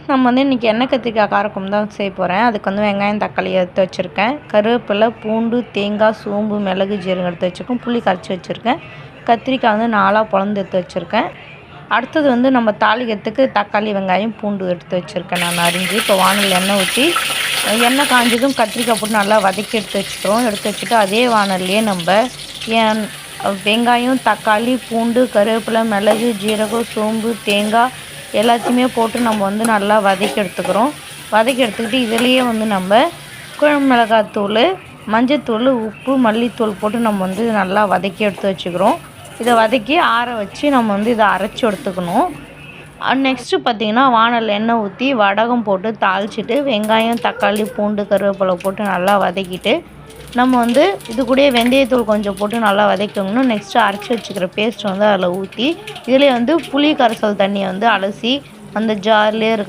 நம்ம வந்து இன்றைக்கி எண்ணெய் கத்திரிக்காய் காரக்குழம்பு தான் செய்ய போகிறேன். அதுக்கு வந்து வெங்காயம் தக்காளி எடுத்து வச்சுருக்கேன். கருவேப்பிலை பூண்டு தேங்காய் சோம்பு மிளகு ஜீரகம் எடுத்து வச்சுருக்கேன். புளி கரைச்சி வச்சுருக்கேன். கத்திரிக்காய் வந்து 4 பொளந்து எடுத்து வச்சுருக்கேன். அடுத்தது வந்து நம்ம தாளிக்கிறதுக்கு தக்காளி வெங்காயம் பூண்டு எடுத்து வச்சுருக்கேன் நான் அரிஞ்சு. இப்போ வானலில் எண்ணெய் ஊற்றி எண்ணெய் காஞ்சதும் கத்திரிக்காய் போட்டு நல்லா வதக்கி எடுத்து வச்சுக்கிறோம். எடுத்து வச்சுட்டு அதே வானல்லையே நம்ம வெங்காயம் தக்காளி பூண்டு கருவேப்பிலை மிளகு ஜீரகம் சோம்பு தேங்காய் எல்லாத்தையுமே போட்டு நம்ம வந்து நல்லா வதக்கி எடுத்துக்கிறோம். வதக்கி எடுத்துக்கிட்டு இதுலேயே வந்து நம்ம குழம்பு மிளகாத்தூள் மஞ்சத்தூள் உப்பு மல்லித்தூள் போட்டு நம்ம வந்து நல்லா வதக்கி எடுத்து வச்சுக்கிறோம். இதை வதக்கி ஆற வச்சு நம்ம வந்து இதை அரைச்சி எடுத்துக்கணும். நெக்ஸ்ட்டு பார்த்திங்கன்னா வானலில் எண்ணெய் ஊற்றி வடகம் போட்டு தாளிச்சிட்டு வெங்காயம் தக்காளி பூண்டு கருவேப்பிலை போட்டு நல்லா வதக்கிட்டு நம்ம வந்து இது கூடயே வெந்தயத்தூள் கொஞ்சம் போட்டு நல்லா வதக்கணும். நெக்ஸ்ட்டு அரைச்சி வச்சுக்கிற பேஸ்ட் வந்து அதில் ஊற்றி இதில் வந்து புளி கரைசல் தண்ணியை வந்து அலசி அந்த ஜார்லேயே